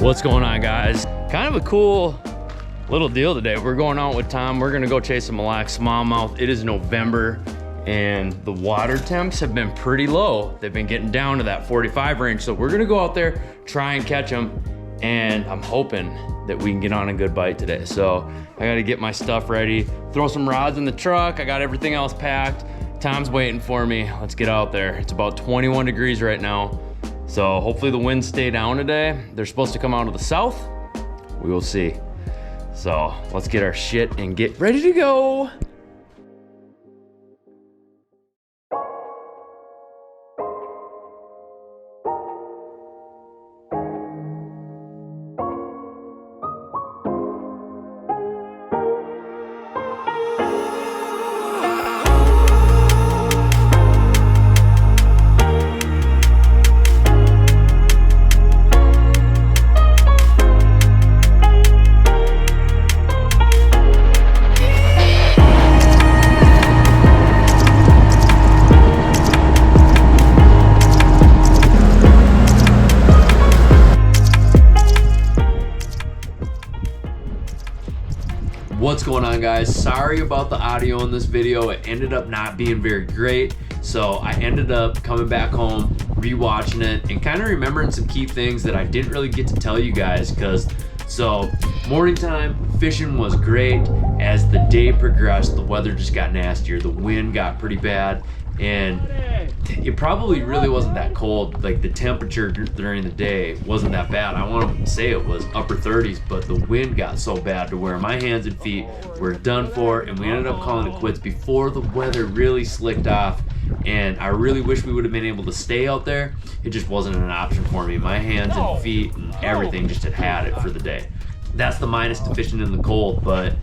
What's going on, guys? Kind of a cool little deal today. We're going out with Tom. We're gonna go chase some Mille Lacs smallmouth. It is November and the water temps have been pretty low. They've been getting down to that 45 range. So we're gonna go out there, try and catch them. And I'm hoping that we can get on a good bite today. So I gotta get my stuff ready, throw some rods in the truck. I got everything else packed. Tom's waiting for me. Let's get out there. It's about 21 degrees right now. So hopefully the winds stay down today. They're supposed to come out of the south. We will see. So let's get our shit and get ready to go. What's going on, guys? Sorry about the audio in this video. It ended up not being very great. So I ended up coming back home, rewatching it, and kind of remembering some key things that I didn't really get to tell you guys. So morning time, fishing was great. As the day progressed, the weather just got nastier. The wind got pretty bad, and it probably really wasn't that cold. Like, the temperature during the day wasn't that bad. I want to say it was upper 30s, but the wind got so bad to where my hands and feet were done for, and we ended up calling it quits before the weather really slicked off. And I really wish we would have been able to stay out there. It just wasn't an option for me. My hands and feet and everything just had it for the day. That's the minus to fishing in the cold. But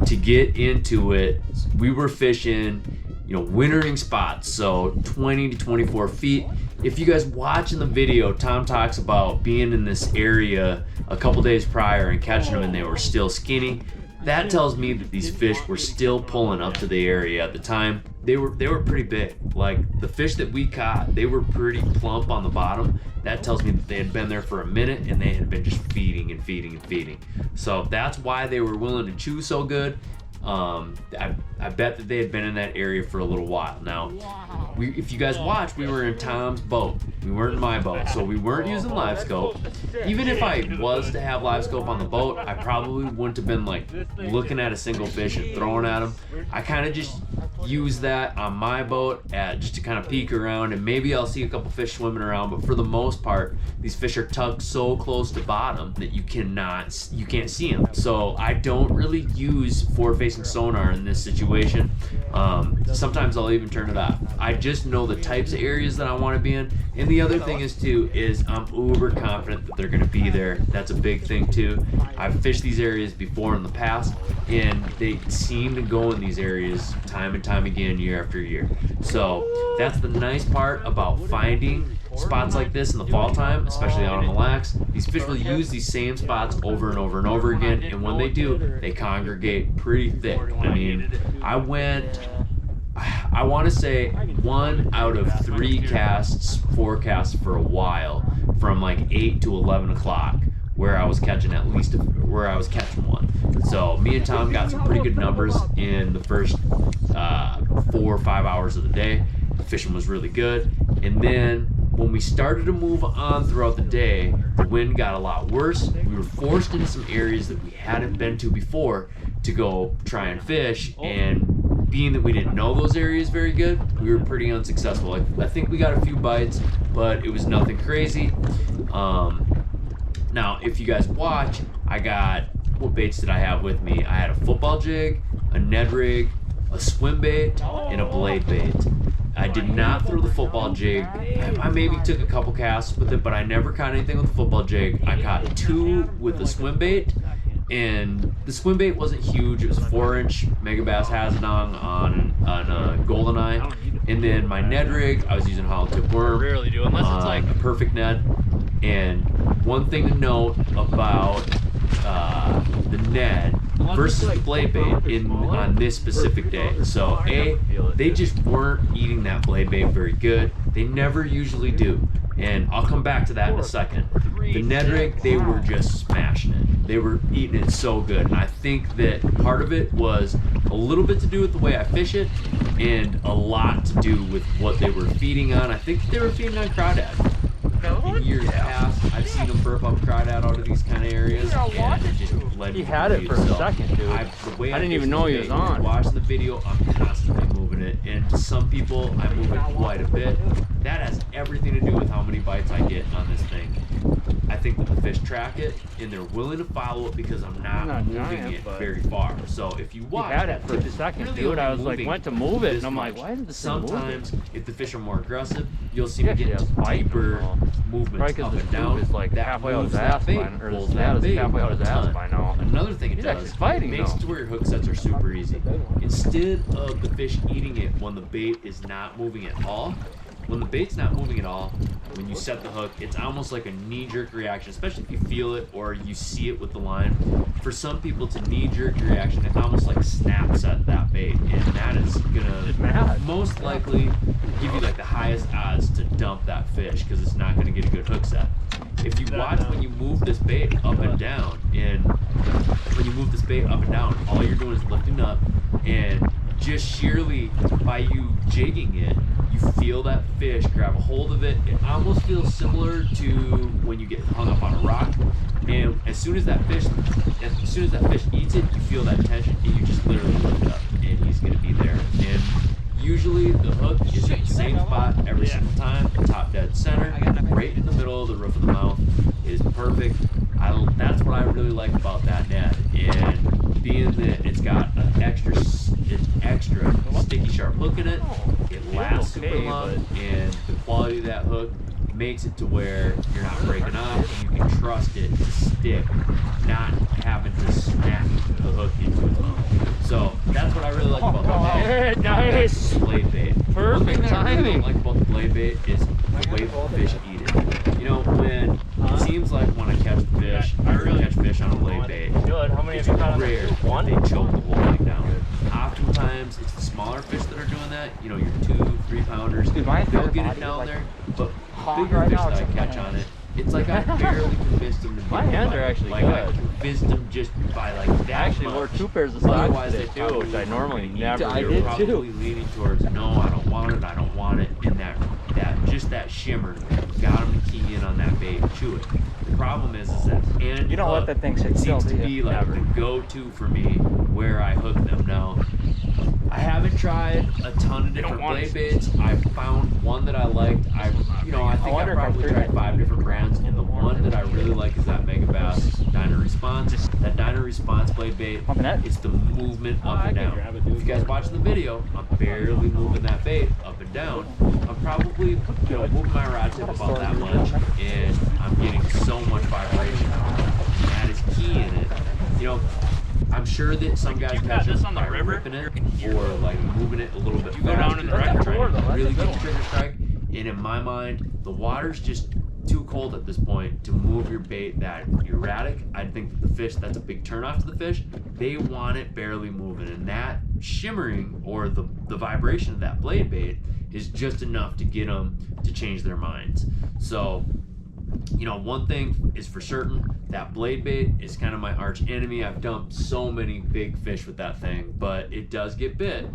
to get into it, we were fishing, wintering spots, so 20 to 24 feet. If you guys watch in the video, Tom talks about being in this area a couple days prior and catching them and they were still skinny. That tells me that these fish were still pulling up to the area at the time. They were pretty big. Like, the fish that we caught, they were pretty plump on the bottom. That tells me that they had been there for a minute and they had been just feeding and feeding and feeding. So that's why they were willing to chew so good. I bet that they had been in that area for a little while. Now, if you guys watch, we were in Tom's boat. We weren't in my boat, so we weren't using live scope. Even if I was to have live scope on the boat, I probably wouldn't have been like looking at a single fish and throwing at them. I kind of just use that on my boat just to kind of peek around, and maybe I'll see a couple fish swimming around, but for the most part, these fish are tucked so close to bottom that you can't see them. So I don't really use forward-facing sonar in this situation. Sometimes I'll even turn it off. I just know the types of areas that I want to be in. And the other thing is I'm uber confident that they're going to be there. That's a big thing too. I've fished these areas before in the past, and they seem to go in these areas time and time again, year after year. So that's the nice part about finding spots like this in the fall time, especially out on the Lacs. These fish will use these same spots over and over and over again, and when they do, they congregate pretty thick. I mean, I want to say 1 out of 3 casts forecast for a while, from like 8 to 11 o'clock, where I was catching one. So me and Tom got some pretty good numbers in the first 4 or 5 hours of the day. The fishing was really good, and then when we started to move on throughout the day, the wind got a lot worse. We were forced into some areas that we hadn't been to before to go try and fish, and being that we didn't know those areas very good, we were pretty unsuccessful. I think we got a few bites, but it was nothing crazy. Now, if you guys watch, what baits did I have with me? I had a football jig, a Ned rig, a swim bait, and a blade bait. I did not throw the football jig. I maybe took a couple casts with it, but I never caught anything with the football jig. I caught 2 with the swim bait, and the swim bait wasn't huge. It was a 4-inch Megabass Hazardong on a goldeneye, and then my Ned rig, I was using hollow tip worm on a perfect Ned. And one thing to note about the Ned versus the blade bait on this specific day. So they just weren't eating that blade bait very good. They never usually do. And I'll come back to that in a second. The Ned rig, they were just smashing it. They were eating it so good. And I think that part of it was a little bit to do with the way I fish it and a lot to do with what they were feeding on. I think they were feeding on crawdad. In years past, I've seen them burp up crawdad out of these kind of areas, and it just led me He had it for a second, dude. I didn't even know he was on. Watching the video, I'm constantly moving it, and some people, I move it quite a bit. That has everything to do with how many bites I get on this thing. I think that the fish track it, and they're willing to follow it because I'm not moving it very far. So if you watch, he had it for a second, really dude. I was like, went to move it, and I'm like, why did this sometimes if the fish are more aggressive, you'll see me get deeper movements up and down. Is like halfway out his ass by now, or his head is halfway out his ass by now. Another thing it does, it makes it to where your hook sets are super easy. Instead of the fish eating it when the bait is not moving at all, when the bait's not moving at all, when you set the hook, it's almost like a knee-jerk reaction, especially if you feel it or you see it with the line. For some people, it's a knee-jerk reaction. It's almost like snap set that bait, and that is gonna most likely give you like the highest odds to dump that fish because it's not gonna get a good hook set. If you watch when you move this bait up and down, and when you move this bait up and down, all you're doing is lifting up, and just sheerly by you jigging it, you feel that fish grab a hold of it. It almost feels similar to when you get hung up on a rock, and as soon as that fish eats it, you feel that tension, and you just literally lift up, and he's gonna be there. And usually the hook is in the same spot every single time, top dead center, right in the middle of the roof of the mouth. It is perfect. That's what I really like about that net, and being that it's got an extra sticky sharp hook in it, it lasts super long, and the quality of that hook makes it to where you're not breaking off. You can trust it to stick, not having to snap the hook into its mouth. So that's what I really like about the nice blade bait. Perfect One thing that I really timing. don't like about the blade bait is the way the fish eat it. You know, when it seems like when I catch fish, catch fish on a blade bait, Good. How many it's have you caught on rare that? that they choke the whole thing down. Oftentimes, it's the smaller fish that are doing that. You know, your 2-3 pounders. Dude, my They'll entire get it body down is, there, but hot bigger right fish now, that I except catch my on it, it's like I barely convinced them to get My it hands by- are actually like I good. convinced them just by like that I actually much. wore 2 pairs of socks Otherwise, today they too, which I normally never I do. did probably leaning towards no, I don't want it, and that just that shimmer got them to key in on that bait and chew it. The problem is that and You don't let that thing sit still, seems to do you? be like the go-to for me where I hook them now. I haven't tried a ton of different blade baits. I found one that I liked. I think I probably tried 5 different brands, and the one that I really like is that Mega Bass Dyna Response. That Dyna Response blade bait, it's the movement up and down. If you guys watching the video, I'm barely moving that bait up and down. I'm probably moving my rod tip about that much, and I'm getting so much vibration. That is key in it. You know, I'm sure that some guys catch it by ripping it or like moving it a little bit faster, down in the trying to record. really get the trigger strike. And in my mind, the water's just too cold at this point to move your bait that erratic. I think that the fish, that's a big turnoff to the fish. They want it barely moving, and that shimmering or the vibration of that blade bait is just enough to get them to change their minds. So, you know, one thing is for certain, that blade bait is kind of my arch enemy. I've dumped so many big fish with that thing, but it does get bit,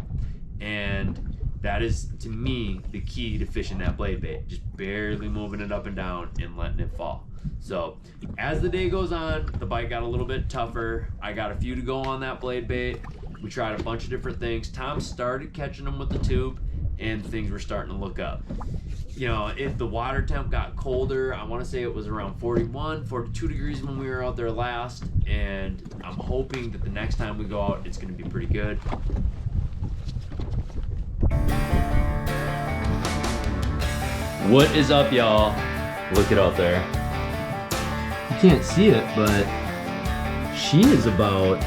and that is, to me, the key to fishing that blade bait. Just barely moving it up and down and letting it fall. So as the day goes on, the bite got a little bit tougher. I got a few to go on that blade bait. We tried a bunch of different things. Tom started catching them with the tube, and things were starting to look up. You know, if the water temp got colder, I want to say it was around 41, 42 degrees when we were out there last, and I'm hoping that the next time we go out, it's going to be pretty good. What is up, y'all? Look it out there. You can't see it, but she is about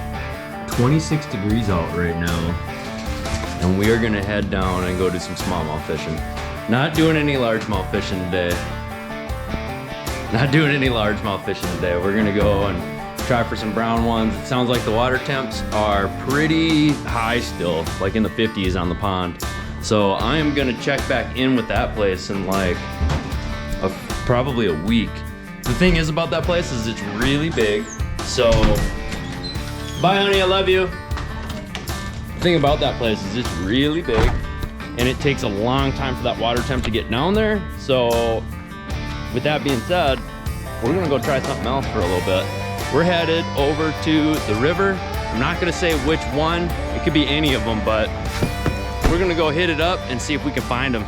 26 degrees out right now. And we are gonna head down and go do some smallmouth fishing. Not doing any largemouth fishing today. We're gonna go and try for some brown ones. It sounds like the water temps are pretty high still, like in the 50s on the pond. So I am gonna check back in with that place in like probably a week. The thing is about that place is it's really big. So, bye honey, I love you. The thing about that place is it's really big and it takes a long time for that water temp to get down there. So with that being said, we're gonna go try something else for a little bit. We're headed over to the river. I'm not gonna say which one, it could be any of them, but we're gonna go hit it up and see if we can find them.